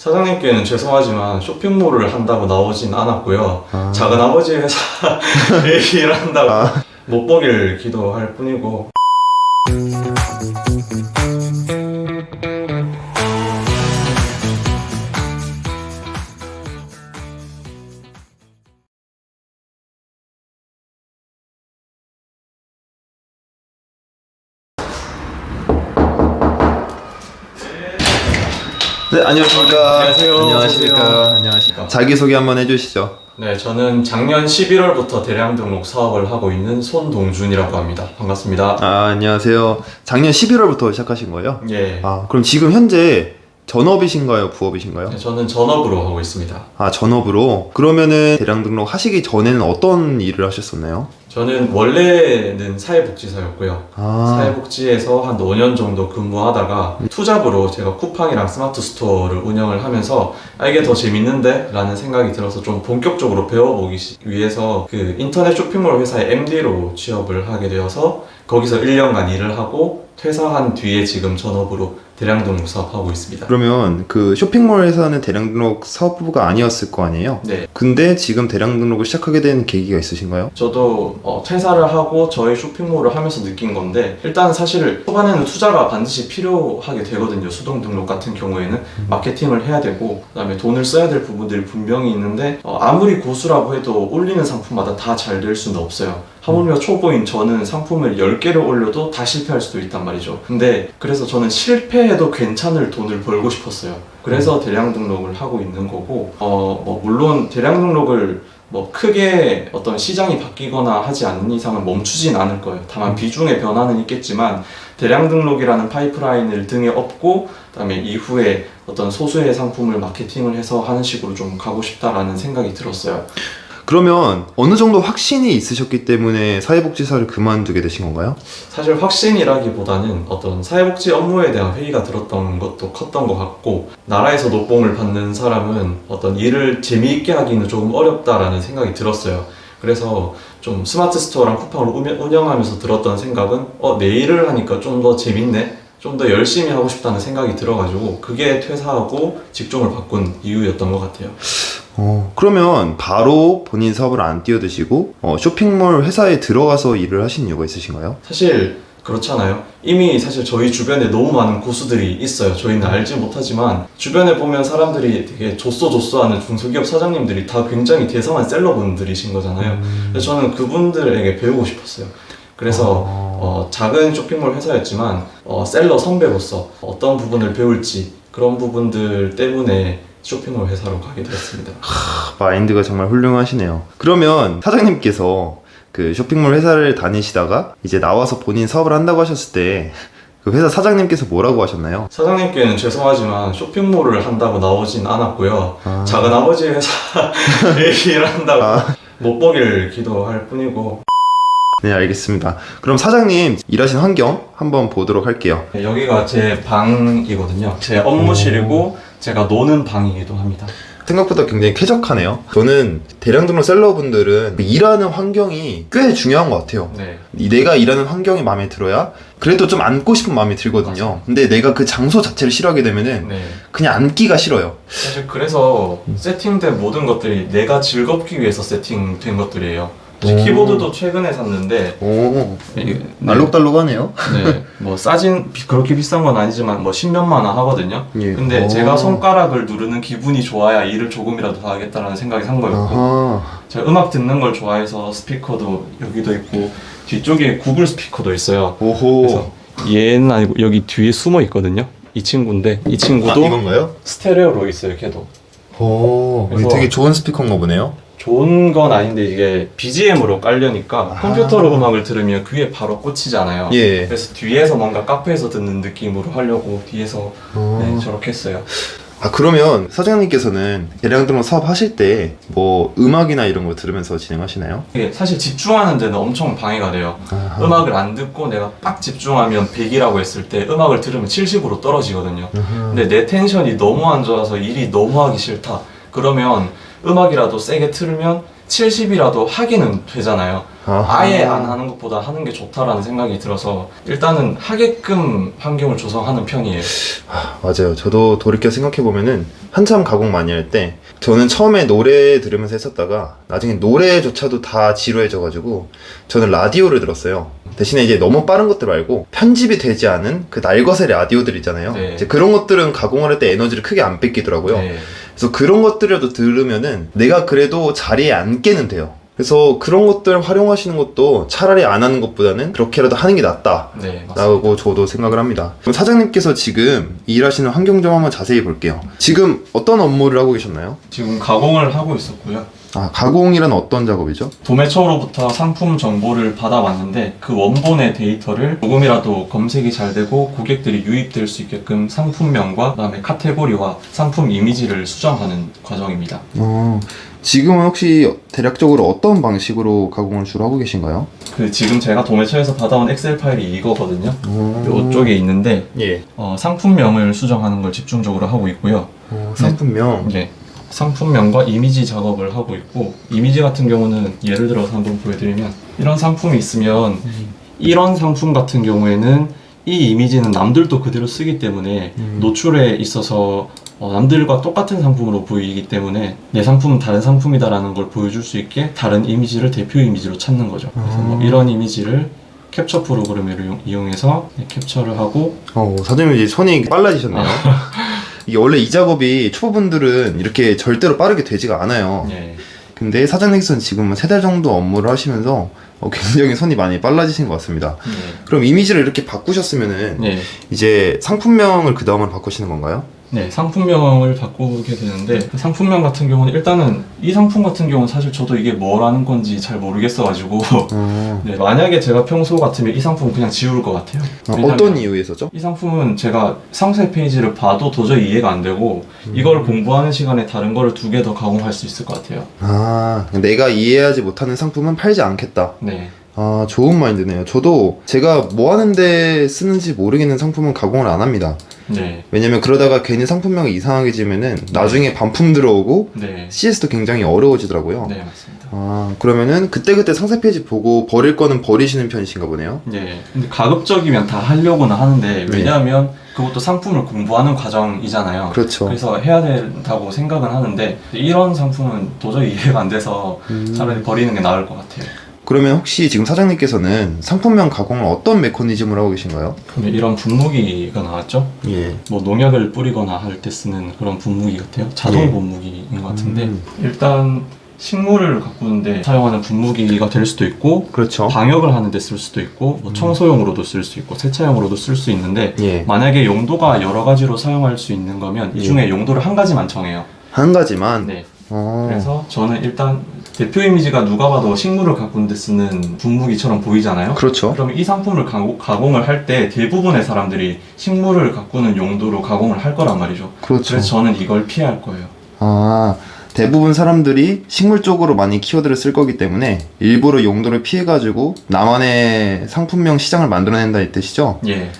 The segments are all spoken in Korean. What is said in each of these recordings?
사장님께는 죄송하지만 쇼핑몰을 한다고 나오진 않았고요. 작은 아버지 회사 일을 한다고 못 보길 기도할 뿐이고. 네, 안녕하십니까. 안녕하세요. 안녕하십니까. 안녕하십니까. 자기소개 한번 해주시죠. 네, 저는 작년 11월부터 대량 등록 사업을 하고 있는 손동준이라고 합니다. 반갑습니다. 안녕하세요. 작년 11월부터 시작하신 거예요? 예. 그럼 지금 현재 전업이신가요? 부업이신가요? 네, 저는 전업으로 하고 있습니다. 전업으로? 그러면은 대량 등록 하시기 전에는 어떤 일을 하셨었나요? 저는 원래는 사회복지사였고요. 사회복지에서 한 5년 정도 근무하다가 투잡으로 제가 쿠팡이랑 스마트 스토어를 운영을 하면서 이게 더 재밌는데? 라는 생각이 들어서 좀 본격적으로 배워보기 위해서 그 인터넷 쇼핑몰 회사의 MD로 취업을 하게 되어서 거기서 1년간 일을 하고 퇴사한 뒤에 지금 전업으로 대량 등록 사업하고 있습니다. 그러면 그 쇼핑몰 회사는 대량 등록 사업부가 아니었을 거 아니에요? 네. 근데 지금 대량 등록을 시작하게 된 계기가 있으신가요? 저도 퇴사를 하고 저희 쇼핑몰을 하면서 느낀 건데, 일단 사실 초반에는 투자가 반드시 필요하게 되거든요. 수동 등록 같은 경우에는 마케팅을 해야 되고 그다음에 돈을 써야 될 부분들이 분명히 있는데 아무리 고수라고 해도 올리는 상품마다 다 잘 될 수는 없어요. 하물며 초보인 저는 상품을 10개를 올려도 다 실패할 수도 있단 말이죠. 근데 그래서 저는 실패해도 괜찮을 돈을 벌고 싶었어요. 그래서 대량 등록을 하고 있는 거고, 물론 대량 등록을 크게 어떤 시장이 바뀌거나 하지 않는 이상은 멈추진 않을 거예요. 다만 비중의 변화는 있겠지만 대량 등록이라는 파이프라인을 등에 업고 그다음에 이후에 어떤 소수의 상품을 마케팅을 해서 하는 식으로 좀 가고 싶다라는 생각이 들었어요. 그러면 어느 정도 확신이 있으셨기 때문에 사회복지사를 그만두게 되신 건가요? 사실 확신이라기보다는 어떤 사회복지 업무에 대한 회의가 들었던 것도 컸던 것 같고, 나라에서 노봉을 받는 사람은 어떤 일을 재미있게 하기는 조금 어렵다라는 생각이 들었어요. 그래서 좀 스마트 스토어랑 쿠팡을 운영하면서 들었던 생각은 내 일을 하니까 좀 더 재밌네? 좀 더 열심히 하고 싶다는 생각이 들어가지고 그게 퇴사하고 직종을 바꾼 이유였던 것 같아요. 그러면 바로 본인 사업을 안 뛰어드시고 쇼핑몰 회사에 들어가서 일을 하신 이유가 있으신가요? 사실 그렇잖아요. 이미 사실 저희 주변에 너무 많은 고수들이 있어요. 저희는 알지 못하지만 주변에 보면 사람들이 되게 조쏘조쏘하는 중소기업 사장님들이 다 굉장히 대성한 셀러분들이신 거잖아요. 그래서 저는 그분들에게 배우고 싶었어요. 그래서 작은 쇼핑몰 회사였지만 셀러 선배로서 어떤 부분을 배울지, 그런 부분들 때문에 쇼핑몰 회사로 가게 되었습니다. 마인드가 정말 훌륭하시네요. 그러면 사장님께서 그 쇼핑몰 회사를 다니시다가 이제 나와서 본인 사업을 한다고 하셨을 때 그 회사 사장님께서 뭐라고 하셨나요? 사장님께는 죄송하지만 쇼핑몰을 한다고 나오진 않았고요. 작은 아버지 회사 일을 한다고 못 보길 기도할 뿐이고. 네, 알겠습니다. 그럼 사장님 일하신 환경 한번 보도록 할게요. 여기가 제 방이거든요. 제 업무실이고 제가 노는 방이기도 합니다. 생각보다 굉장히 쾌적하네요. 저는 대량 등록 셀러분들은 일하는 환경이 꽤 중요한 것 같아요. 네. 내가 일하는 환경이 마음에 들어야 그래도 좀 앉고 싶은 마음이 들거든요. 맞아. 근데 내가 그 장소 자체를 싫어하게 되면은 네. 그냥 앉기가 싫어요. 사실 그래서 세팅된 모든 것들이 내가 즐겁기 위해서 세팅된 것들이에요. 키보드도 최근에 샀는데 이게 알록달록하네요. 네, 싸진 그렇게 비싼 건 아니지만 10몇만 원 하거든요. 예. 근데 제가 손가락을 누르는 기분이 좋아야 일을 조금이라도 더 하겠다라는 생각이 산 거였고, 제가 음악 듣는 걸 좋아해서 스피커도 여기도 있고 뒤쪽에 구글 스피커도 있어요. 그래서 얘는 아니고 여기 뒤에 숨어 있거든요. 이 친구인데 이 친구도 이건가요? 스테레오로 있어요. 걔도. 그래서 되게 좋은 스피커인가 보네요. 좋은 건 아닌데 이게 BGM으로 깔려니까 컴퓨터로 음악을 들으면 귀에 바로 꽂히잖아요. 예. 그래서 뒤에서 뭔가 카페에서 듣는 느낌으로 하려고 뒤에서 네, 저렇게 했어요. 그러면 사장님께서는 대량 등록 사업 하실 때 음악이나 이런 거 들으면서 진행하시나요? 이게 사실 집중하는 데는 엄청 방해가 돼요. 음악을 안 듣고 내가 빡 집중하면 100이라고 했을 때 음악을 들으면 70으로 떨어지거든요. 근데 내 텐션이 너무 안 좋아서 일이 너무 하기 싫다. 그러면 음악이라도 세게 틀면 70이라도 하기는 되잖아요. 아예 안 하는 것보다 하는 게 좋다라는 생각이 들어서 일단은 하게끔 환경을 조성하는 편이에요. 맞아요. 저도 돌이켜 생각해보면은 한참 가공 많이 할 때 저는 처음에 노래 들으면서 했었다가 나중에 노래조차도 다 지루해져가지고 저는 라디오를 들었어요. 대신에 이제 너무 빠른 것들 말고 편집이 되지 않은 그 날것의 라디오들 있잖아요. 네. 이제 그런 것들은 가공을 할 때 에너지를 크게 안 뺏기더라고요. 네. 그래서 그런 것들이라도 들으면은 내가 그래도 자리에 앉게는 돼요. 그래서 그런 것들 활용하시는 것도 차라리 안 하는 것보다는 그렇게라도 하는 게 낫다 네, 맞습니다. 라고 저도 생각을 합니다. 그럼 사장님께서 지금 일하시는 환경 좀 한번 자세히 볼게요. 지금 어떤 업무를 하고 계셨나요? 지금 가공을 하고 있었고요. 가공이란 어떤 작업이죠? 도매처로부터 상품 정보를 받아왔는데 그 원본의 데이터를 조금이라도 검색이 잘 되고 고객들이 유입될 수 있게끔 상품명과 그다음에 카테고리와 상품 이미지를 수정하는 과정입니다. 지금은 혹시 대략적으로 어떤 방식으로 가공을 주로 하고 계신가요? 지금 제가 도매처에서 받아온 엑셀 파일이 이거거든요. 이쪽에 있는데 예. 상품명을 수정하는 걸 집중적으로 하고 있고요. 상품명. 네. 상품명과 이미지 작업을 하고 있고, 이미지 같은 경우는 예를 들어서 한번 보여드리면 이런 상품이 있으면 이런 상품 같은 경우에는 이 이미지는 남들도 그대로 쓰기 때문에 노출에 있어서 남들과 똑같은 상품으로 보이기 때문에 내 상품은 다른 상품이다라는 걸 보여줄 수 있게 다른 이미지를 대표 이미지로 찾는 거죠. 그래서 뭐 이런 이미지를 캡처 프로그램을 이용해서 캡처를 하고. 사장님 이제 손이 빨라지셨네요. 이게 원래 이 작업이 초보분들은 이렇게 절대로 빠르게 되지가 않아요. 네. 근데 사장님께서는 지금 3달 정도 업무를 하시면서 굉장히 손이 많이 빨라지신 것 같습니다. 네. 그럼 이미지를 이렇게 바꾸셨으면은 네. 이제 상품명을 그 다음으로 바꾸시는 건가요? 네, 상품명을 바꾸게 되는데 그 상품명 같은 경우는 일단은 이 상품 같은 경우는 사실 저도 이게 뭐라는 건지 잘 모르겠어가지고 네, 만약에 제가 평소 같으면 이 상품은 그냥 지울 것 같아요. 어떤 이유에서죠? 이 상품은 제가 상세 페이지를 봐도 도저히 이해가 안 되고 이걸 공부하는 시간에 다른 거를 2개 더 가공할 수 있을 것 같아요. 내가 이해하지 못하는 상품은 팔지 않겠다. 네. 좋은 마인드네요. 저도 제가 뭐 하는데 쓰는지 모르겠는 상품은 가공을 안 합니다. 네. 왜냐면 그러다가 괜히 상품명이 이상하게 지면은 나중에 반품 들어오고 네. CS도 굉장히 어려워지더라고요. 네, 맞습니다. 그러면은 그때그때 상세 페이지 보고 버릴 거는 버리시는 편이신가 보네요. 네. 근데 가급적이면 다 하려고는 하는데 왜냐하면 그것도 상품을 공부하는 과정이잖아요. 그렇죠. 그래서 해야 된다고 생각은 하는데 이런 상품은 도저히 이해가 안 돼서 차라리 버리는 게 나을 것 같아요. 그러면 혹시 지금 사장님께서는 상품명 가공을 어떤 메커니즘으로 하고 계신가요? 그러면 이런 분무기가 나왔죠? 예. 뭐 농약을 뿌리거나 할 때 쓰는 그런 분무기 같아요. 자동 예. 분무기인 것 같은데 일단 식물을 가꾸는데 사용하는 분무기가 될 수도 있고 그렇죠. 방역을 하는데 쓸 수도 있고 뭐 청소용으로도 쓸 수 있고 세차용으로도 쓸 수 있는데 예. 만약에 용도가 여러 가지로 사용할 수 있는 거면 이 중에 용도를 한 가지만 정해요. 한 가지만? 네. 그래서 저는 일단 대표 이미지가 누가 봐도 식물을 가꾸는 데 쓰는 분무기처럼 보이잖아요. 그렇죠. 그럼 이 상품을 가공을 할 때 대부분의 사람들이 식물을 가꾸는 용도로 가공을 할 거란 말이죠. 그렇죠. 그래서 저는 이걸 피할 거예요. 대부분 사람들이 식물 쪽으로 많이 키워드를 쓸 거기 때문에 일부러 용도를 피해가지고 나만의 상품명 시장을 만들어낸다 이 뜻이죠? 예.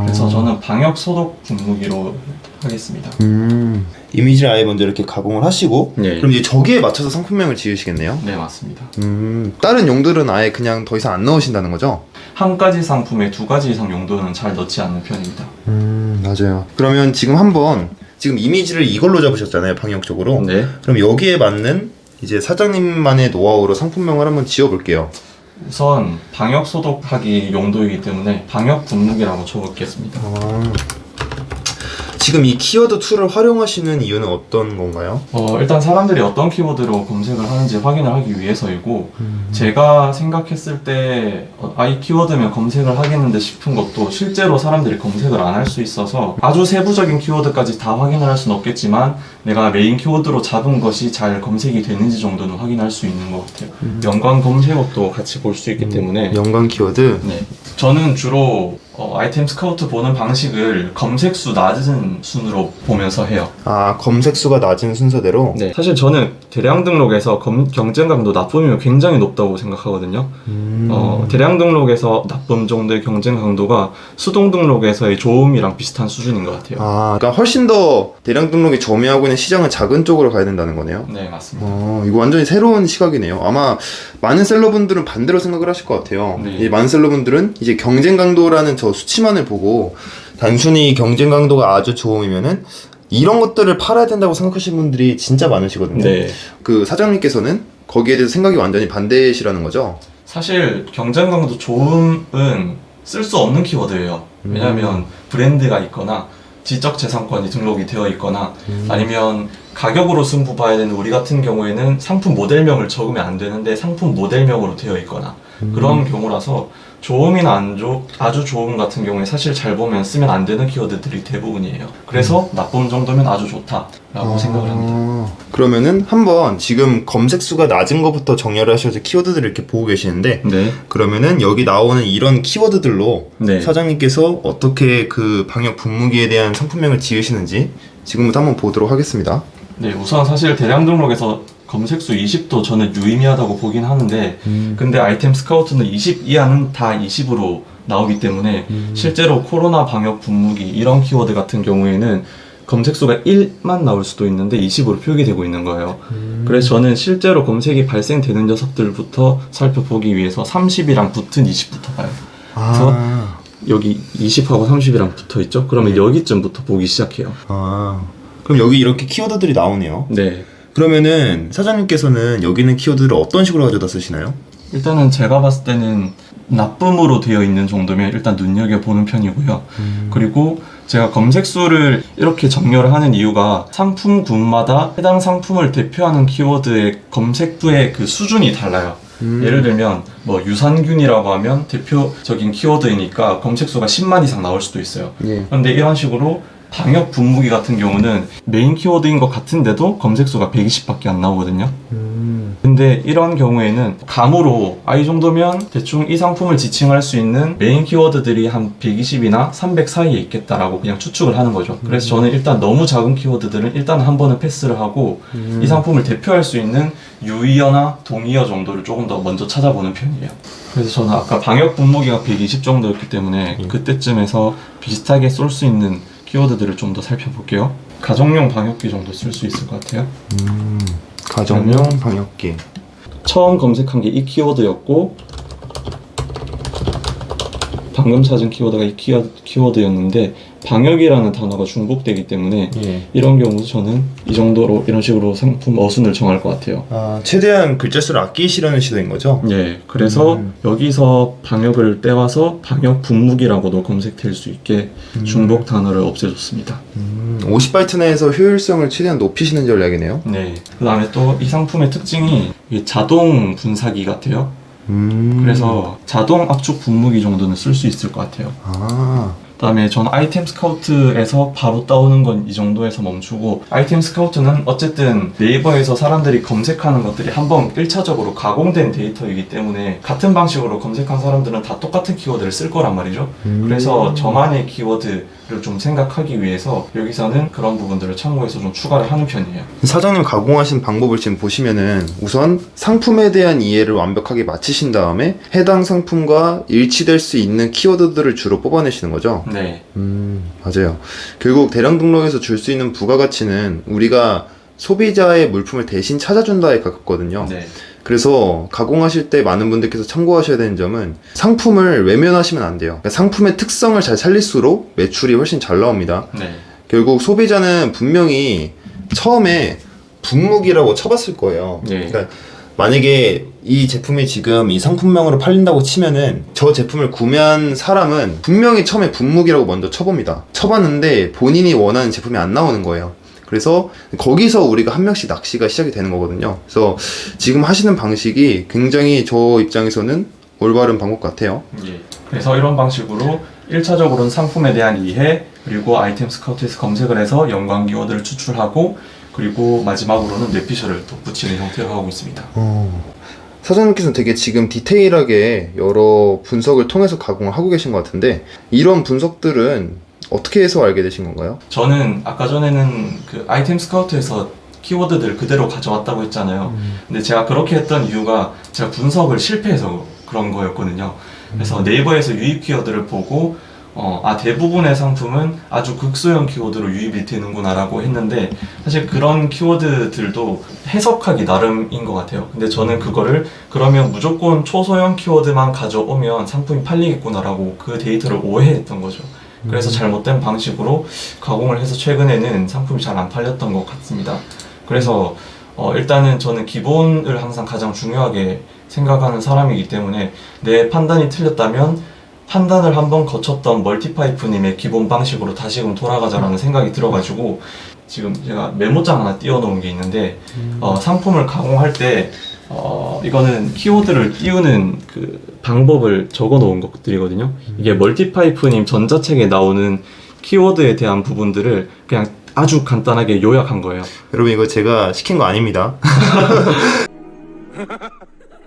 그래서 저는 방역 소독 분무기로 하겠습니다. 이미지를 아예 먼저 이렇게 가공을 하시고 네. 그럼 이제 저기에 맞춰서 상품명을 지으시겠네요? 네, 맞습니다. 다른 용도들은 아예 그냥 더 이상 안 넣으신다는 거죠? 한 가지 상품에 2가지 이상 용도는 잘 넣지 않는 편입니다. 맞아요. 그러면 지금 이미지를 이걸로 잡으셨잖아요, 방역적으로. 네. 그럼 여기에 맞는 이제 사장님만의 노하우로 상품명을 한번 지어볼게요. 우선 방역 소독하기 용도이기 때문에 방역 분무기라고 적었겠습니다. 지금 이 키워드 툴을 활용하시는 이유는 어떤 건가요? 일단 사람들이 어떤 키워드로 검색을 하는지 확인을 하기 위해서이고 제가 생각했을 때 이 키워드면 검색을 하겠는데 싶은 것도 실제로 사람들이 검색을 안 할 수 있어서 아주 세부적인 키워드까지 다 확인을 할 수는 없겠지만 내가 메인 키워드로 잡은 것이 잘 검색이 되는지 정도는 확인할 수 있는 것 같아요. 연관 검색어도 같이 볼 수 있기 때문에 연관 키워드? 네. 저는 주로 아이템 스카우트 보는 방식을 검색수 낮은 순으로 보면서 해요. 아, 검색수가 낮은 순서대로? 네. 사실 저는 대량 등록에서 경쟁 강도 나쁨이면 굉장히 높다고 생각하거든요. 대량 등록에서 나쁨 정도의 경쟁 강도가 수동 등록에서의 좋음이랑 비슷한 수준인 것 같아요. 아, 그러니까 훨씬 더 대량 등록이 점유하고 있는 시장은 작은 쪽으로 가야 된다는 거네요? 네, 맞습니다. 이거 완전히 새로운 시각이네요. 아마 많은 셀러분들은 반대로 생각을 하실 것 같아요. 네. 이 많은 셀러분들은 이제 경쟁 강도라는 저 수치만을 보고 단순히 경쟁 강도가 아주 좋으면은 이런 것들을 팔아야 된다고 생각하시는 분들이 진짜 많으시거든요. 네. 그 사장님께서는 거기에 대해서 생각이 완전히 반대시라는 거죠? 사실 경쟁 강도 좋음은 쓸 수 없는 키워드예요. 왜냐하면 브랜드가 있거나 지적 재산권이 등록이 되어 있거나 아니면 가격으로 승부 봐야 되는 우리 같은 경우에는 상품 모델명을 적으면 안 되는데 상품 모델명으로 되어 있거나 그런 경우라서 좋음이나 아주 좋음 같은 경우에 사실 잘 보면 쓰면 안 되는 키워드들이 대부분이에요. 그래서 나쁨 정도면 아주 좋다라고 생각을 합니다. 그러면은 한번 지금 검색수가 낮은 것부터 정렬을 하셔서 키워드들을 이렇게 보고 계시는데 네. 그러면은 여기 나오는 이런 키워드들로 네. 사장님께서 어떻게 그 방역 분무기에 대한 상품명을 지으시는지 지금부터 한번 보도록 하겠습니다. 네, 우선 사실 대량 등록에서 검색수 20도 저는 유의미하다고 보긴 하는데 근데 아이템 스카우트는 20 이하는 다 20으로 나오기 때문에 실제로 코로나 방역 분무기 이런 키워드 같은 경우에는 검색수가 1만 나올 수도 있는데 20으로 표기되고 있는 거예요. 그래서 저는 실제로 검색이 발생되는 녀석들부터 살펴보기 위해서 30이랑 붙은 20부터 봐요. 그래서 여기 20하고 30이랑 붙어 있죠? 그러면 여기쯤부터 보기 시작해요. 그럼 여기 이렇게 키워드들이 나오네요. 네. 그러면은 사장님께서는 여기 있는 키워드를 어떤 식으로 가져다 쓰시나요? 일단은 제가 봤을 때는 나쁨으로 되어 있는 정도면 일단 눈여겨보는 편이고요. 그리고 제가 검색수를 이렇게 정렬을 하는 이유가 상품군마다 해당 상품을 대표하는 키워드의 검색부의 그 수준이 달라요. 예를 들면 뭐 유산균이라고 하면 대표적인 키워드이니까 검색수가 10만 이상 나올 수도 있어요. 예. 그런데 이런 식으로 방역 분무기 같은 경우는 메인 키워드인 것 같은데도 검색수가 120밖에 안 나오거든요. 근데 이런 경우에는 감으로 이 정도면 대충 이 상품을 지칭할 수 있는 메인 키워드들이 한 120이나 300 사이에 있겠다라고 그냥 추측을 하는 거죠. 그래서 저는 일단 너무 작은 키워드들은 일단 한 번은 패스를 하고 이 상품을 대표할 수 있는 유의어나 동의어 정도를 조금 더 먼저 찾아보는 편이에요. 그래서 저는 아까 방역 분무기가 120 정도였기 때문에 그때쯤에서 비슷하게 쏠 수 있는 키워드들을 좀 더 살펴볼게요. 가정용 방역기 정도 쓸 수 있을 것 같아요. 가정용 방역기. 처음 검색한 게 이 키워드였고 방금 찾은 키워드가 이 키워드였는데 방역이라는 단어가 중복되기 때문에 예. 이런 경우 저는 이 정도로 이런 식으로 상품 어순을 정할 것 같아요. 최대한 글자 수를 아끼시려는 시도인 거죠? 예, 그래서 여기서 방역을 떼와서 방역 분무기라고도 검색될 수 있게 중복 단어를 없애줬습니다. 50바이트 내에서 효율성을 최대한 높이시는 전략이네요. 네, 그 다음에 또 이 상품의 특징이 이게 자동 분사기 같아요. 그래서 자동 압축 분무기 정도는 쓸 수 있을 것 같아요. 그 다음에 전 아이템 스카우트에서 바로 따오는 건 이 정도에서 멈추고 아이템 스카우트는 어쨌든 네이버에서 사람들이 검색하는 것들이 한번 1차적으로 가공된 데이터이기 때문에 같은 방식으로 검색한 사람들은 다 똑같은 키워드를 쓸 거란 말이죠. 그래서 저만의 키워드를 좀 생각하기 위해서 여기서는 그런 부분들을 참고해서 좀 추가를 하는 편이에요. 사장님 가공하신 방법을 지금 보시면은 우선 상품에 대한 이해를 완벽하게 마치신 다음에 해당 상품과 일치될 수 있는 키워드들을 주로 뽑아내시는 거죠? 네. 맞아요. 결국 대량 등록에서 줄 수 있는 부가가치는 우리가 소비자의 물품을 대신 찾아준다에 가깝거든요. 네. 그래서 가공하실 때 많은 분들께서 참고하셔야 되는 점은 상품을 외면하시면 안 돼요. 그러니까 상품의 특성을 잘 살릴수록 매출이 훨씬 잘 나옵니다. 네. 결국 소비자는 분명히 처음에 분무기라고 쳐봤을 거예요. 네. 그러니까 만약에 이 제품이 지금 이 상품명으로 팔린다고 치면은 저 제품을 구매한 사람은 분명히 처음에 분무기라고 먼저 쳐봅니다. 쳐봤는데 본인이 원하는 제품이 안 나오는 거예요. 그래서 거기서 우리가 한 명씩 낚시가 시작이 되는 거거든요. 그래서 지금 하시는 방식이 굉장히 저 입장에서는 올바른 방법 같아요. 예. 그래서 이런 방식으로 1차적으로는 상품에 대한 이해, 그리고 아이템 스카우트에서 검색을 해서 연관 키워드를 추출하고, 그리고 마지막으로는 뇌피셜을 덧붙이는 형태로 하고 있습니다. 사장님께서는 되게 지금 디테일하게 여러 분석을 통해서 가공을 하고 계신 것 같은데 이런 분석들은 어떻게 해서 알게 되신 건가요? 저는 아까 전에는 그 아이템 스카우트에서 키워드들 그대로 가져왔다고 했잖아요. 근데 제가 그렇게 했던 이유가 제가 분석을 실패해서 그런 거였거든요. 그래서 네이버에서 유입 키워드를 보고 대부분의 상품은 아주 극소형 키워드로 유입이 되는구나 라고 했는데 사실 그런 키워드들도 해석하기 나름인 것 같아요. 근데 저는 그거를 그러면 무조건 초소형 키워드만 가져오면 상품이 팔리겠구나 라고 그 데이터를 오해했던 거죠. 그래서 잘못된 방식으로 가공을 해서 최근에는 상품이 잘 안 팔렸던 것 같습니다. 그래서 일단은 저는 기본을 항상 가장 중요하게 생각하는 사람이기 때문에 내 판단이 틀렸다면 판단을 한번 거쳤던 멀티파이프님의 기본 방식으로 다시금 돌아가자라는 생각이 들어가지고 지금 제가 메모장 하나 띄워놓은 게 있는데 상품을 가공할 때 이거는 키워드를 띄우는 그 방법을 적어 놓은 것들이거든요. 이게 멀티파이프님 전자책에 나오는 키워드에 대한 부분들을 그냥 아주 간단하게 요약한 거예요. 여러분 이거 제가 시킨 거 아닙니다.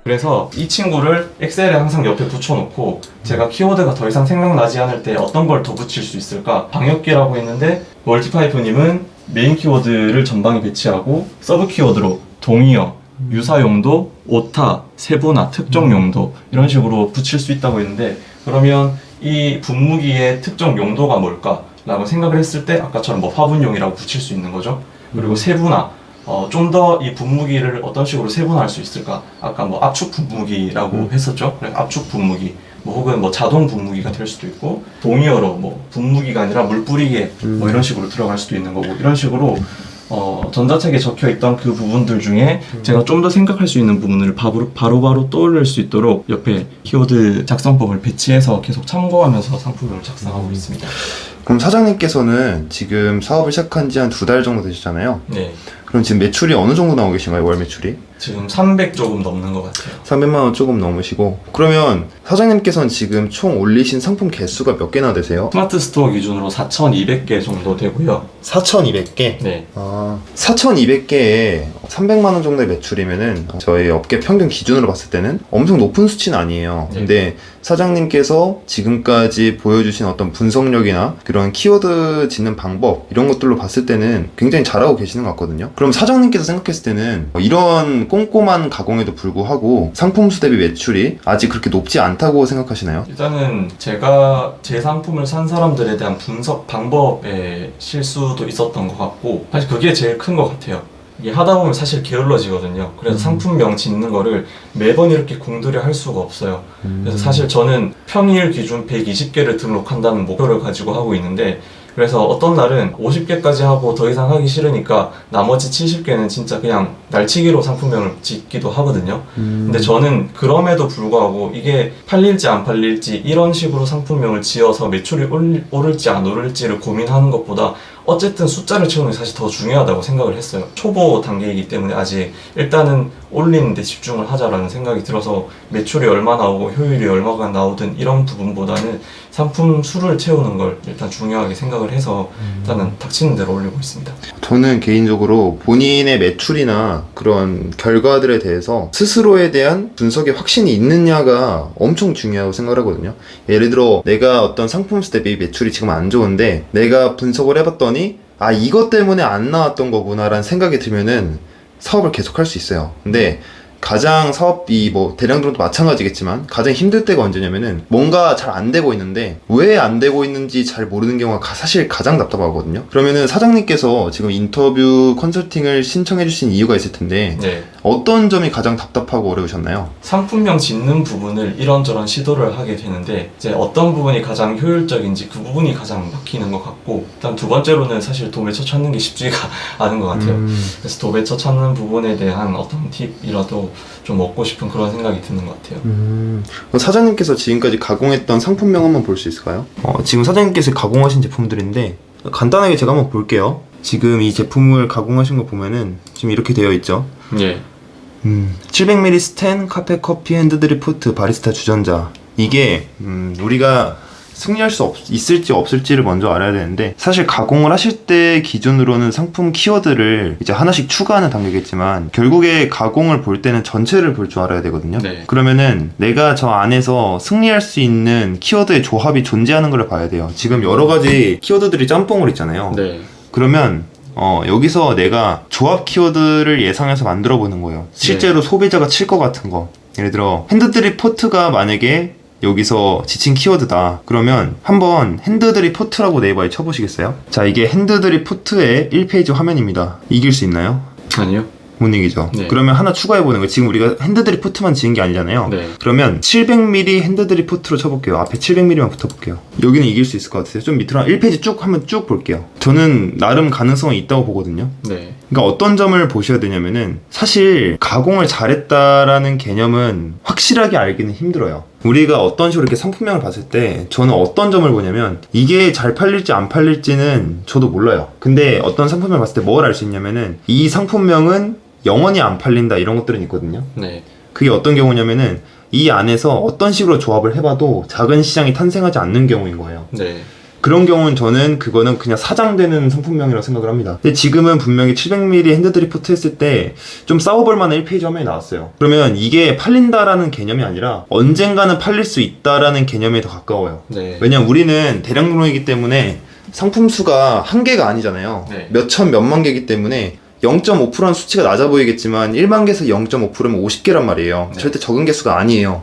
그래서 이 친구를 엑셀에 항상 옆에 붙여놓고 제가 키워드가 더 이상 생각나지 않을 때 어떤 걸 더 붙일 수 있을까 방역기라고 했는데 멀티파이프님은 메인 키워드를 전방에 배치하고 서브 키워드로 동의어, 유사용도, 오타, 세분화, 특정 용도 이런 식으로 붙일 수 있다고 했는데 그러면 이 분무기의 특정 용도가 뭘까? 라고 생각을 했을 때 아까처럼 뭐 화분용이라고 붙일 수 있는 거죠. 그리고 세분화, 좀 더 이 분무기를 어떤 식으로 세분화할 수 있을까? 아까 뭐 압축 분무기라고 했었죠. 그래서 압축 분무기, 뭐 혹은 뭐 자동 분무기가 될 수도 있고 동의어로 뭐 분무기가 아니라 물 뿌리개 뭐 이런 식으로 들어갈 수도 있는 거고 이런 식으로 전자책에 적혀 있던 그 부분들 중에 제가 좀 더 생각할 수 있는 부분을 바로바로 떠올릴 수 있도록 옆에 키워드 작성법을 배치해서 계속 참고하면서 상품명을 작성하고 있습니다. 그럼 사장님께서는 지금 사업을 시작한 지 한 2달 정도 되시잖아요. 네. 그럼 지금 매출이 어느 정도 나오고 계신가요? 월 매출이? 지금 300 조금 넘는 것 같아요. 300만 원 조금 넘으시고 그러면 사장님께서는 지금 총 올리신 상품 개수가 몇 개나 되세요? 스마트 스토어 기준으로 4,200개 정도 되고요. 4,200개? 네. 4,200개에 300만 원 정도의 매출이면은 저희 업계 평균 기준으로 봤을 때는 엄청 높은 수치는 아니에요. 네. 근데 사장님께서 지금까지 보여주신 어떤 분석력이나 그런 키워드 짓는 방법 이런 것들로 봤을 때는 굉장히 잘하고 계시는 것 같거든요. 그럼 사장님께서 생각했을 때는 이런 꼼꼼한 가공에도 불구하고 상품 수 대비 매출이 아직 그렇게 높지 않다고 생각하시나요? 일단은 제가 제 상품을 산 사람들에 대한 분석 방법에 실수도 있었던 것 같고 사실 그게 제일 큰 것 같아요. 이게 하다 보면 사실 게을러지거든요. 그래서 상품명 짓는 거를 매번 이렇게 공들여 할 수가 없어요. 그래서 사실 저는 평일 기준 120개를 등록한다는 목표를 가지고 하고 있는데 그래서 어떤 날은 50개까지 하고 더 이상 하기 싫으니까 나머지 70개는 진짜 그냥 날치기로 상품명을 짓기도 하거든요. 근데 저는 그럼에도 불구하고 이게 팔릴지 안 팔릴지 이런 식으로 상품명을 지어서 매출이 오를지 안 오를지를 고민하는 것보다 어쨌든 숫자를 채우는 게 사실 더 중요하다고 생각을 했어요. 초보 단계이기 때문에 아직 일단은 올리는 데 집중을 하자라는 생각이 들어서 매출이 얼마 나오고 효율이 얼마가 나오든 이런 부분보다는 상품 수를 채우는 걸 일단 중요하게 생각을 해서 일단은 닥치는 대로 올리고 있습니다. 저는 개인적으로 본인의 매출이나 그런 결과들에 대해서 스스로에 대한 분석에 확신이 있느냐가 엄청 중요하다고 생각하거든요. 예를 들어 내가 어떤 상품 수 대비 매출이 지금 안 좋은데 내가 분석을 해봤더니 이것 때문에 안 나왔던 거구나 라는 생각이 들면은 사업을 계속 할 수 있어요. 근데 가장 사업이 뭐 대량적으로도 마찬가지겠지만 가장 힘들 때가 언제냐면은 뭔가 잘 안 되고 있는데 왜 안 되고 있는지 잘 모르는 경우가 사실 가장 답답하거든요. 그러면은 사장님께서 지금 인터뷰 컨설팅을 신청해 주신 이유가 있을 텐데 네. 어떤 점이 가장 답답하고 어려우셨나요? 상품명 짓는 부분을 이런저런 시도를 하게 되는데 이제 어떤 부분이 가장 효율적인지 그 부분이 가장 막히는 것 같고 일단 두 번째로는 사실 도매처 찾는 게 쉽지가 않은 것 같아요. 그래서 도매처 찾는 부분에 대한 어떤 팁이라도 좀 얻고 싶은 그런 생각이 드는 것 같아요. 그럼 사장님께서 지금까지 가공했던 상품명 한번 볼 수 있을까요? 지금 사장님께서 가공하신 제품들인데 간단하게 제가 한번 볼게요. 지금 이 제품을 가공하신 거 보면은 지금 이렇게 되어 있죠. 예. 700ml 스텐 카페 커피 핸드드립 포트 바리스타 주전자. 이게 우리가 승리할 수 있을지 없을지를 먼저 알아야 되는데, 사실 가공을 하실 때 기준으로는 상품 키워드를 이제 하나씩 추가하는 단계겠지만 결국에 가공을 볼 때는 전체를 볼 줄 알아야 되거든요. 네. 그러면은 내가 저 안에서 승리할 수 있는 키워드의 조합이 존재하는 걸 봐야 돼요. 지금 여러 가지 키워드들이 짬뽕을 있잖아요. 네. 그러면 여기서 내가 조합 키워드를 예상해서 만들어 보는 거예요. 실제로 소비자가 칠 것 같은 거. 예를 들어 핸드드립 포트가 만약에 여기서 지친 키워드다. 그러면 한번 핸드드립 포트라고 네이버에 쳐보시겠어요? 자, 이게 핸드드립 포트의 1페이지 화면입니다. 이길 수 있나요? 아니요. 못 이기죠. 네. 그러면 하나 추가해보는 거예요. 지금 우리가 핸드드립 포트만 지은 게 아니잖아요. 네. 그러면 700mm 핸드드립 포트로 쳐볼게요. 앞에 700mm만 붙어볼게요. 여기는 이길 수 있을 것 같아요. 좀 밑으로 한 1페이지 쭉 한번 쭉 볼게요. 저는 나름 가능성이 있다고 보거든요. 네. 그러니까 어떤 점을 보셔야 되냐면은, 사실 가공을 잘했다라는 개념은 확실하게 알기는 힘들어요. 우리가 어떤 식으로 이렇게 상품명을 봤을 때 저는 어떤 점을 보냐면, 이게 잘 팔릴지 안 팔릴지는 저도 몰라요. 근데 어떤 상품명을 봤을 때 뭘 알 수 있냐면은, 이 상품명은 영원히 안 팔린다, 이런 것들은 있거든요. 네. 그게 어떤 경우냐면은 이 안에서 어떤 식으로 조합을 해봐도 작은 시장이 탄생하지 않는 경우인 거예요. 네. 그런 경우는 저는 그거는 그냥 사장되는 상품명이라고 생각을 합니다. 근데 지금은 분명히 700mm 핸드드립 포트 했을 때 좀 싸워볼 만한 1페이지 화면이 나왔어요. 그러면 이게 팔린다라는 개념이 아니라 언젠가는 팔릴 수 있다라는 개념에 더 가까워요. 네. 왜냐면 우리는 대량 등록이기 때문에 상품 수가 한 개가 아니잖아요. 네. 몇천 몇만 개이기 때문에 0.5%는 수치가 낮아 보이겠지만 1만 개에서 0.5%면 50개란 말이에요. 네. 절대 적은 개수가 아니에요.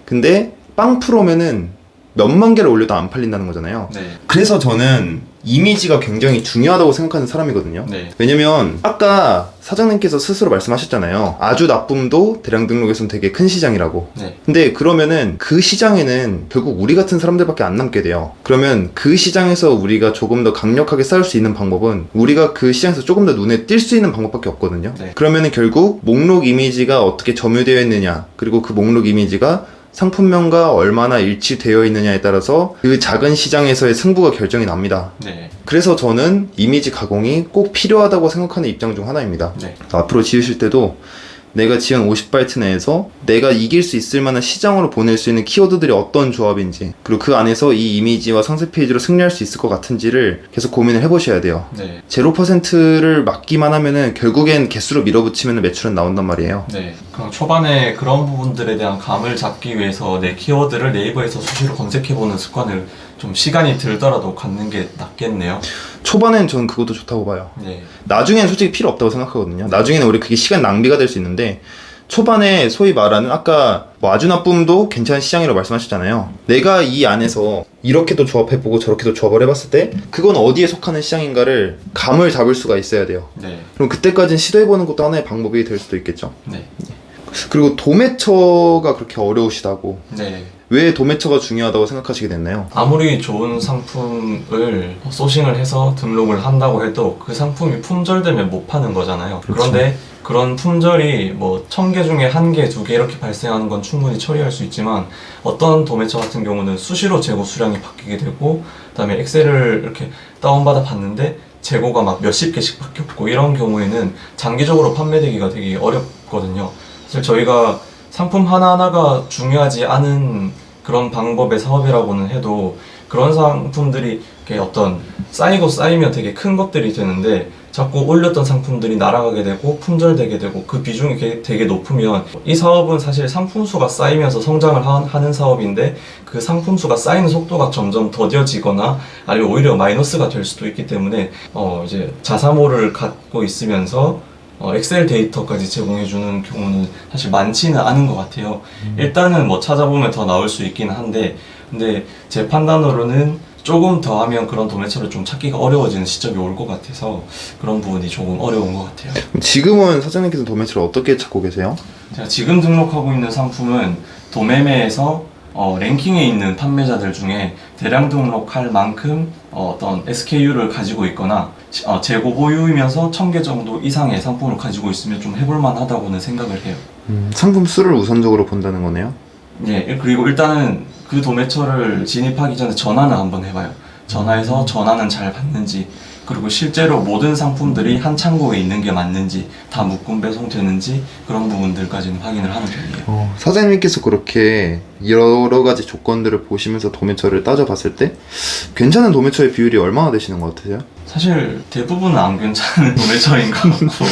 근데 빵 프로면은 몇만 개를 올려도 안 팔린다는 거잖아요. 네. 그래서 저는 이미지가 굉장히 중요하다고 생각하는 사람이거든요. 네. 왜냐면 아까 사장님께서 스스로 말씀하셨잖아요. 아주 나쁨도 대량 등록에서는 되게 큰 시장이라고. 네. 근데 그러면은 그 시장에는 결국 우리 같은 사람들밖에 안 남게 돼요. 그러면 그 시장에서 우리가 조금 더 강력하게 싸울 수 있는 방법은 우리가 그 시장에서 조금 더 눈에 띌 수 있는 방법밖에 없거든요. 네. 그러면은 결국 목록 이미지가 어떻게 점유되어 있느냐, 그리고 그 목록 이미지가 상품명과 얼마나 일치되어 있느냐에 따라서 그 작은 시장에서의 승부가 결정이 납니다. 네. 그래서 저는 이미지 가공이 꼭 필요하다고 생각하는 입장 중 하나입니다. 네. 앞으로 지으실 때도 내가 지은 50바이트 내에서 내가 이길 수 있을 만한 시장으로 보낼 수 있는 키워드들이 어떤 조합인지, 그리고 그 안에서 이 이미지와 상세 페이지로 승리할 수 있을 것 같은지를 계속 고민을 해보셔야 돼요. 네. 0%를 맞기만 하면은 결국엔 개수로 밀어붙이면 매출은 나온단 말이에요. 네. 그럼 초반에 그런 부분들에 대한 감을 잡기 위해서 내 키워드를 네이버에서 수시로 검색해보는 습관을 좀 시간이 들더라도 갖는 게 낫겠네요. 초반엔 저는 그것도 좋다고 봐요. 네. 나중엔 솔직히 필요 없다고 생각하거든요. 나중에는 우리 그게 시간 낭비가 될 수 있는데, 초반에 소위 말하는 아까 뭐 아주 나쁨도 괜찮은 시장이라고 말씀하셨잖아요. 내가 이 안에서 이렇게도 조합해보고 저렇게도 조합을 해봤을 때 그건 어디에 속하는 시장인가를 감을 잡을 수가 있어야 돼요. 네. 그럼 그때까지는 시도해보는 것도 하나의 방법이 될 수도 있겠죠. 네. 그리고 도매처가 그렇게 어려우시다고. 네. 왜 도매처가 중요하다고 생각하시게 됐나요? 아무리 좋은 상품을 소싱을 해서 등록을 한다고 해도 그 상품이 품절되면 못 파는 거잖아요. 그렇죠. 그런데 그런 품절이 뭐 1000개 중에 1개, 2개 이렇게 발생하는 건 충분히 처리할 수 있지만, 어떤 도매처 같은 경우는 수시로 재고 수량이 바뀌게 되고, 그다음에 엑셀을 이렇게 다운받아 봤는데 재고가 막 몇십 개씩 바뀌었고, 이런 경우에는 장기적으로 판매되기가 되게 어렵거든요. 사실 저희가 상품 하나하나가 중요하지 않은 그런 방법의 사업이라고는 해도, 그런 상품들이 이렇게 어떤 쌓이고 쌓이면 되게 큰 것들이 되는데, 자꾸 올렸던 상품들이 날아가게 되고 품절되게 되고 그 비중이 되게 높으면, 이 사업은 사실 상품 수가 쌓이면서 성장을 하는 사업인데, 그 상품 수가 쌓이는 속도가 점점 더뎌지거나 아니면 오히려 마이너스가 될 수도 있기 때문에 이제 자사모를 갖고 있으면서 엑셀 데이터까지 제공해주는 경우는 사실 많지는 않은 것 같아요. 일단은 뭐 찾아보면 더 나올 수 있긴 한데, 근데 제 판단으로는 조금 더 하면 그런 도매처를 좀 찾기가 어려워지는 시점이 올 것 같아서 그런 부분이 조금 어려운 것 같아요. 지금은 사장님께서 도매처를 어떻게 찾고 계세요? 제가 지금 등록하고 있는 상품은 도매매에서 랭킹에 있는 판매자들 중에 대량 등록할 만큼 어떤 SKU를 가지고 있거나 재고 보유이면서 1000개 정도 이상의 상품을 가지고 있으면 좀 해볼만 하다고는 생각을 해요. 상품 수를 우선적으로 본다는 거네요. 네, 그리고 일단은 그 도매처를 진입하기 전에 전화는 한번 해봐요. 전화해서 전화는 잘 받는지, 그리고 실제로 모든 상품들이 한 창고에 있는 게 맞는지, 다 묶음 배송되는지 그런 부분들까지는 확인을 하는 편이에요. 사장님께서 그렇게 여러 가지 조건들을 보시면서 도매처를 따져봤을 때 괜찮은 도매처의 비율이 얼마나 되시는 것 같으세요? 사실 대부분은 안 괜찮은 도매처인 것 같고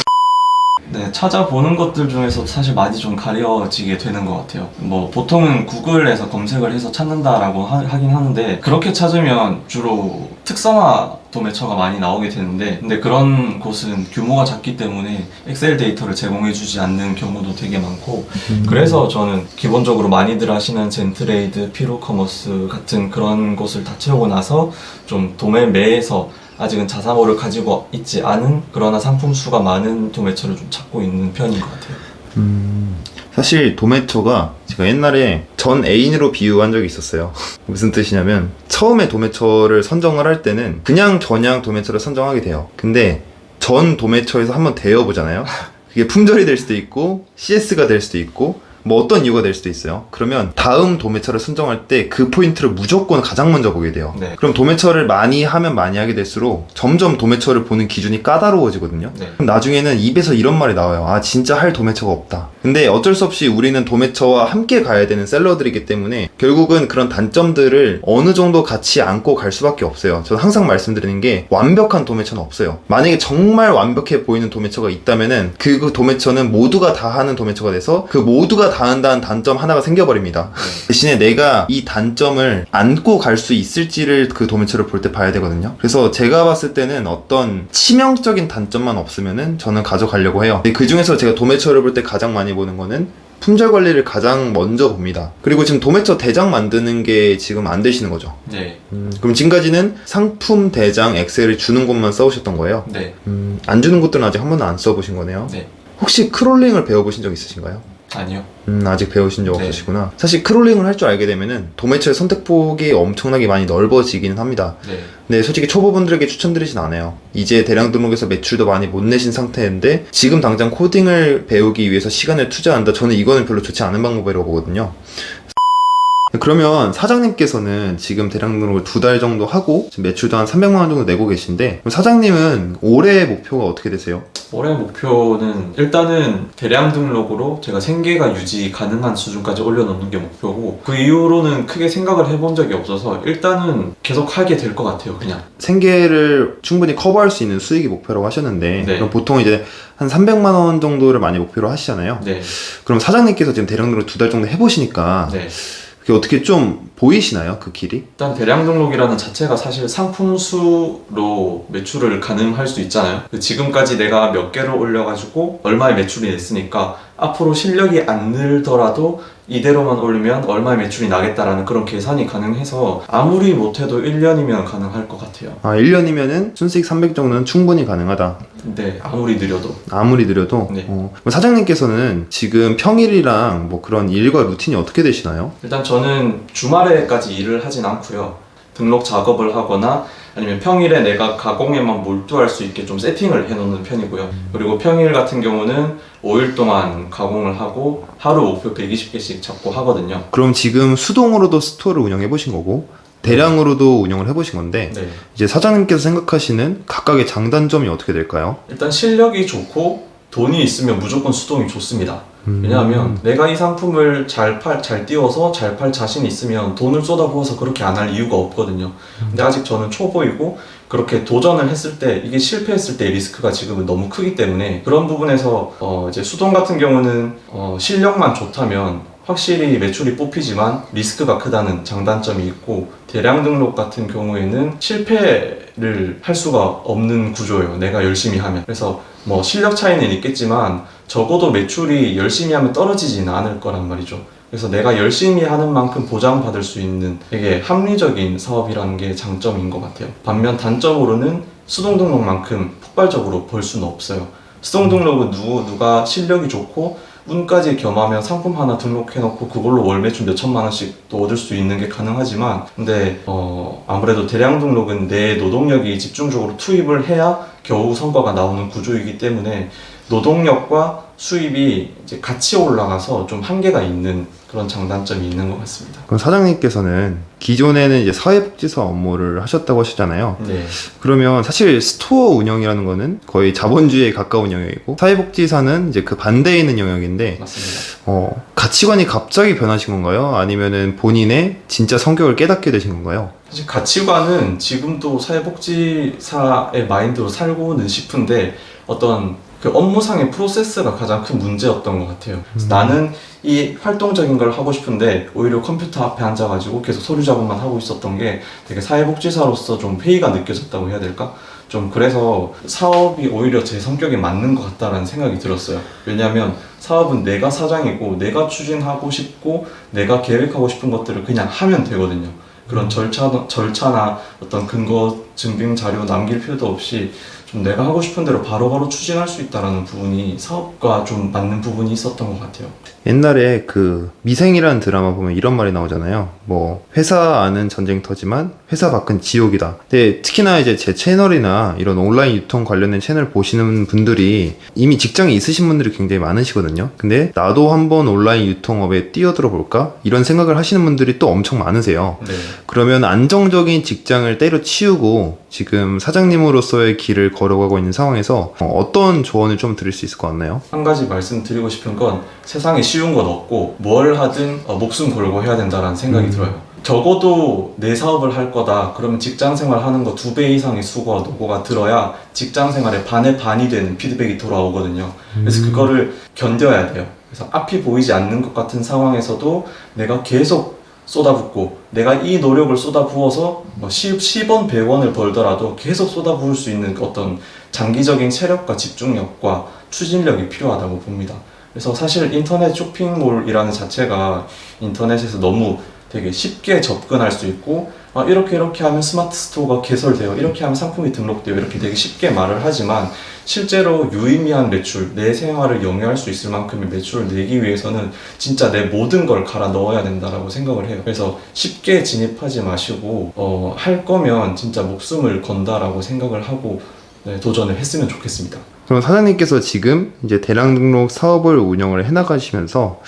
네, 찾아보는 것들 중에서 사실 많이 좀 가려지게 되는 것 같아요. 뭐 보통은 구글에서 검색을 해서 찾는다라고 하긴 하는데 그렇게 찾으면 주로 특성화 도매처가 많이 나오게 되는데 근데 그런 곳은 규모가 작기 때문에 엑셀 데이터를 제공해주지 않는 경우도 되게 많고 그래서 저는 기본적으로 많이들 하시는 젠트레이드, 피로커머스 같은 그런 곳을 다 채우고 나서 좀 도매매에서 아직은 자사모를 가지고 있지 않은 그러나 상품 수가 많은 도매처를 좀 찾고 있는 편인 것 같아요. 사실 도매처가 제가 옛날에 전 애인으로 비유한 적이 있었어요. 무슨 뜻이냐면 처음에 도매처를 선정을 할 때는 그냥 도매처를 선정하게 돼요. 근데 전 도매처에서 한번 대여보잖아요. 그게 품절이 될 수도 있고 CS가 될 수도 있고 뭐 어떤 이유가 될 수도 있어요. 그러면 다음 도매처를 선정할 때 그 포인트를 무조건 가장 먼저 보게 돼요. 네. 그럼 도매처를 많이 하면 많이 하게 될수록 점점 도매처를 보는 기준이 까다로워지거든요. 네. 그럼 나중에는 입에서 이런 말이 나와요. 아 진짜 할 도매처가 없다. 근데 어쩔 수 없이 우리는 도매처와 함께 가야 되는 셀러들이기 때문에 결국은 그런 단점들을 어느 정도 같이 안고 갈 수밖에 없어요. 저는 항상 말씀드리는 게 완벽한 도매처는 없어요. 만약에 정말 완벽해 보이는 도매처가 있다면은 그 도매처는 모두가 다 하는 도매처가 돼서 그 모두가 다 한다는 단점 하나가 생겨버립니다. 대신에 내가 이 단점을 안고 갈 수 있을지를 그 도매처를 볼 때 봐야 되거든요. 그래서 제가 봤을 때는 어떤 치명적인 단점만 없으면은 저는 가져가려고 해요. 그 중에서 제가 도매처를 볼 때 가장 많이 보는 거는 품절 관리를 가장 먼저 봅니다. 그리고 지금 도매처 대장 만드는 게 지금 안 되시는 거죠? 네. 그럼 지금까지는 상품 대장 엑셀을 주는 곳만 써오셨던 거예요? 네. 안 주는 곳들은 아직 한 번도 안 써보신 거네요? 네. 혹시 크롤링을 배워보신 적 있으신가요? 아니요. 아직 배우신 적 네. 없으시구나. 사실 크롤링을 할 줄 알게 되면은 도매처의 선택폭이 엄청나게 많이 넓어지기는 합니다. 네. 근데 솔직히 초보분들에게 추천드리진 않아요. 이제 대량 등록에서 매출도 많이 못 내신 상태인데 지금 당장 코딩을 배우기 위해서 시간을 투자한다. 저는 이거는 별로 좋지 않은 방법이라고 보거든요. 그러면 사장님께서는 지금 대량 등록을 2달 정도 하고 지금 매출도 한 300만 원 정도 내고 계신데 그럼 사장님은 올해 목표가 어떻게 되세요? 올해 목표는 일단은 대량 등록으로 제가 생계가 유지 가능한 수준까지 올려놓는 게 목표고 그 이후로는 크게 생각을 해본 적이 없어서 일단은 계속 하게 될 것 같아요. 그냥 생계를 충분히 커버할 수 있는 수익이 목표라고 하셨는데 네. 그럼 보통 이제 한 300만 원 정도를 많이 목표로 하시잖아요. 네. 그럼 사장님께서 지금 대량 등록 2달 정도 해보시니까 네. 그게 어떻게 좀 보이시나요? 그 길이? 일단 대량 등록이라는 자체가 사실 상품 수로 매출을 가늠할 수 있잖아요. 지금까지 내가 몇 개를 올려가지고 얼마의 매출이 냈으니까 앞으로 실력이 안 늘더라도 이대로만 올리면 얼마의 매출이 나겠다라는 그런 계산이 가능해서 아무리 못해도 1년이면 가능할 것 같아요. 1년이면은 순수익 300 정도는 충분히 가능하다. 네, 아무리 느려도. 아무리 느려도? 네. 그럼 사장님께서는 지금 평일이랑 뭐 그런 일과 루틴이 어떻게 되시나요? 일단 저는 주말에까지 일을 하진 않고요. 등록 작업을 하거나 아니면 평일에 내가 가공에만 몰두할 수 있게 좀 세팅을 해놓는 편이고요. 그리고 평일 같은 경우는 5일 동안 가공을 하고 하루 목표 120개씩 잡고 하거든요. 그럼 지금 수동으로도 스토어를 운영해 보신 거고 대량으로도 운영을 해보신 건데 네. 이제 사장님께서 생각하시는 각각의 장단점이 어떻게 될까요? 일단 실력이 좋고 돈이 있으면 무조건 수동이 좋습니다. 왜냐하면 내가 이 상품을 잘 띄워서 잘 팔 자신이 있으면 돈을 쏟아부어서 그렇게 안 할 이유가 없거든요. 근데 아직 저는 초보이고 그렇게 도전을 했을 때 이게 실패했을 때 리스크가 지금은 너무 크기 때문에 그런 부분에서 이제 수동 같은 경우는 실력만 좋다면 확실히 매출이 뽑히지만 리스크가 크다는 장단점이 있고 대량 등록 같은 경우에는 실패를 할 수가 없는 구조예요. 내가 열심히 하면. 그래서 뭐 실력 차이는 있겠지만 적어도 매출이 열심히 하면 떨어지지는 않을 거란 말이죠. 그래서 내가 열심히 하는 만큼 보장받을 수 있는 되게 합리적인 사업이라는 게 장점인 것 같아요. 반면 단점으로는 수동 등록만큼 폭발적으로 벌 수는 없어요. 수동 등록은 누가 실력이 좋고 운까지 겸하면 상품 하나 등록해놓고 그걸로 월 매출 몇 천만 원씩 또 얻을 수 있는 게 가능하지만 근데 아무래도 대량 등록은 내 노동력이 집중적으로 투입을 해야 겨우 성과가 나오는 구조이기 때문에 노동력과 수입이 이제 같이 올라가서 좀 한계가 있는 그런 장단점이 있는 것 같습니다. 그럼 사장님께서는 기존에는 이제 사회복지사 업무를 하셨다고 하시잖아요. 네. 그러면 사실 스토어 운영이라는 거는 거의 자본주의에 가까운 영역이고 사회복지사는 이제 그 반대에 있는 영역인데 맞습니다. 가치관이 갑자기 변하신 건가요? 아니면은 본인의 진짜 성격을 깨닫게 되신 건가요? 사실 가치관은 지금도 사회복지사의 마인드로 살고는 싶은데 어떤 그 업무상의 프로세스가 가장 큰 문제였던 것 같아요. 그래서 나는 이 활동적인 걸 하고 싶은데 오히려 컴퓨터 앞에 앉아가지고 계속 서류 작업만 하고 있었던 게 되게 사회복지사로서 좀 회의가 느껴졌다고 해야 될까? 좀 그래서 사업이 오히려 제 성격에 맞는 것 같다라는 생각이 들었어요. 왜냐하면 사업은 내가 사장이고 내가 추진하고 싶고 내가 계획하고 싶은 것들을 그냥 하면 되거든요. 그런 절차나 어떤 근거 증빙 자료 남길 필요도 없이 좀 내가 하고 싶은 대로 바로바로 추진할 수 있다는 부분이 사업과 좀 맞는 부분이 있었던 것 같아요. 옛날에 그 미생이라는 드라마 보면 이런 말이 나오잖아요. 뭐 회사 안은 전쟁터지만 회사 밖은 지옥이다. 근데 특히나 이제 제 채널이나 이런 온라인 유통 관련된 채널 보시는 분들이 이미 직장에 있으신 분들이 굉장히 많으시거든요. 근데 나도 한번 온라인 유통업에 뛰어들어 볼까? 이런 생각을 하시는 분들이 또 엄청 많으세요. 네. 그러면 안정적인 직장을 때려치우고 지금 사장님으로서의 길을 걸어가고 있는 상황에서 어떤 조언을 좀 드릴 수 있을 것 같나요? 한 가지 말씀드리고 싶은 건 세상에 쉬운 건 없고 뭘 하든 목숨 걸고 해야 된다는 생각이 들어요. 적어도 내 사업을 할 거다. 그러면 직장 생활 하는 거 2배 이상의 수고와 노고가 들어야 직장 생활의 반의 반이 되는 피드백이 돌아오거든요. 그래서 그거를 견뎌야 돼요. 그래서 앞이 보이지 않는 것 같은 상황에서도 내가 계속 쏟아붓고 내가 이 노력을 쏟아부어서 10원, 100원을 벌더라도 계속 쏟아부을 수 있는 어떤 장기적인 체력과 집중력과 추진력이 필요하다고 봅니다. 그래서 사실 인터넷 쇼핑몰이라는 자체가 인터넷에서 너무 되게 쉽게 접근할 수 있고 이렇게 하면 스마트 스토어가 개설돼요. 이렇게 하면 상품이 등록돼요. 이렇게 되게 쉽게 말을 하지만 실제로 유의미한 매출, 내 생활을 영위할 수 있을 만큼의 매출을 내기 위해서는 진짜 내 모든 걸 갈아 넣어야 된다라고 생각을 해요. 그래서 쉽게 진입하지 마시고 할 거면 진짜 목숨을 건다라고 생각을 하고 도전을 했으면 좋겠습니다. 그럼 사장님께서 지금 이제 대량 등록 사업을 운영을 해나가시면서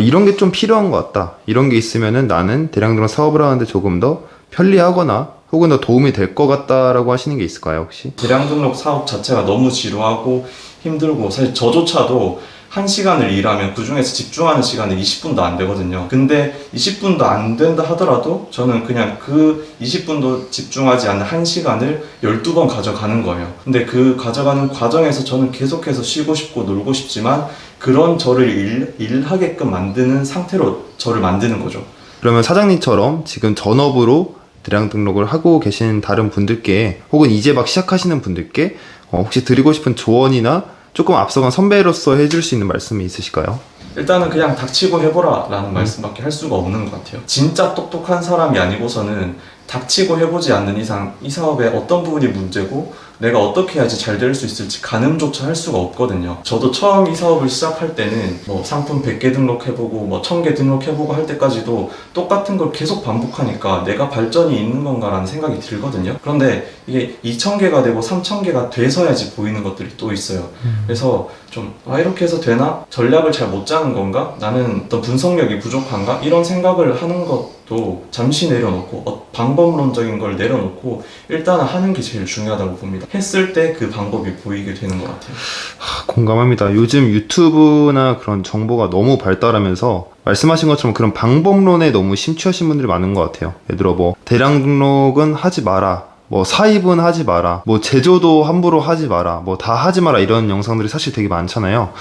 이런 게 좀 필요한 것 같다. 이런 게 있으면은 나는 대량 등록 사업을 하는데 조금 더 편리하거나 혹은 더 도움이 될 것 같다라고 하시는 게 있을까요, 혹시? 대량 등록 사업 자체가 너무 지루하고 힘들고 사실 저조차도 1시간을 일하면 그 중에서 집중하는 시간은 20분도 안 되거든요. 근데 20분도 안 된다 하더라도 저는 그냥 그 20분도 집중하지 않는 1시간을 12번 가져가는 거예요. 근데 그 가져가는 과정에서 저는 계속해서 쉬고 싶고 놀고 싶지만 그런 저를 일하게끔 만드는 상태로 저를 만드는 거죠. 그러면 사장님처럼 지금 전업으로 대량 등록을 하고 계신 다른 분들께 혹은 이제 막 시작하시는 분들께 혹시 드리고 싶은 조언이나 조금 앞서간 선배로서 해줄 수 있는 말씀이 있으실까요? 일단은 그냥 닥치고 해보라 라는 말씀밖에 할 수가 없는 것 같아요. 진짜 똑똑한 사람이 아니고서는 닥치고 해보지 않는 이상 이 사업의 어떤 부분이 문제고 내가 어떻게 해야지 잘 될 수 있을지 가늠조차 할 수가 없거든요. 저도 처음 이 사업을 시작할 때는 상품 100개 등록해보고 1000개 등록해보고 할 때까지도 똑같은 걸 계속 반복하니까 내가 발전이 있는 건가라는 생각이 들거든요. 그런데 이게 2000개가 되고 3000개가 돼서야지 보이는 것들이 또 있어요. 그래서 좀 이렇게 해서 되나? 전략을 잘 못 짜는 건가? 나는 어떤 분석력이 부족한가? 이런 생각을 하는 것도 잠시 내려놓고 방법론적인 걸 내려놓고 일단은 하는 게 제일 중요하다고 봅니다. 했을 때 그 방법이 보이게 되는 것 같아요. 공감합니다. 요즘 유튜브나 그런 정보가 너무 발달하면서 말씀하신 것처럼 그런 방법론에 너무 심취하신 분들이 많은 것 같아요. 예를 들어 대량 등록은 하지 마라. 사입은 하지 마라. 제조도 함부로 하지 마라. 다 하지 마라. 이런 영상들이 사실 되게 많잖아요.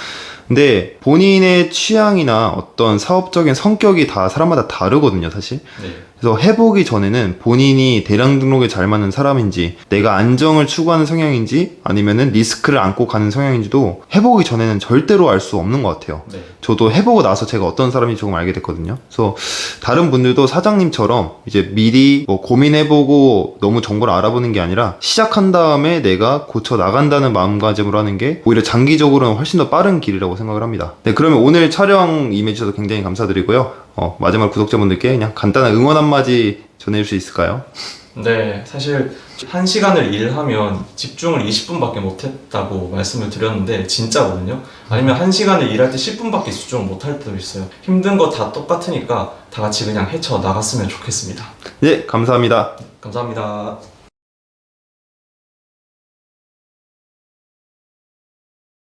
근데 본인의 취향이나 어떤 사업적인 성격이 다 사람마다 다르거든요, 사실. 네. 그래서 해보기 전에는 본인이 대량 등록에 잘 맞는 사람인지, 내가 안정을 추구하는 성향인지, 아니면은 리스크를 안고 가는 성향인지도 해보기 전에는 절대로 알 수 없는 것 같아요. 네. 저도 해보고 나서 제가 어떤 사람인지 조금 알게 됐거든요. 그래서 다른 분들도 사장님처럼 이제 미리 고민해보고 너무 정보를 알아보는 게 아니라 시작한 다음에 내가 고쳐 나간다는 마음가짐으로 하는 게 오히려 장기적으로는 훨씬 더 빠른 길이라고 생각을 합니다. 네, 그러면 오늘 촬영 임해주셔서 굉장히 감사드리고요. 마지막 구독자분들께 그냥 간단한 응원 한마디 전해줄 수 있을까요? 네, 사실 1시간을 일하면 집중을 20분밖에 못했다고 말씀을 드렸는데 진짜거든요. 아니면 1시간을 일할 때 10분밖에 집중을 못할 때도 있어요. 힘든 거 다 똑같으니까 다 같이 그냥 헤쳐 나갔으면 좋겠습니다. 네, 감사합니다. 감사합니다.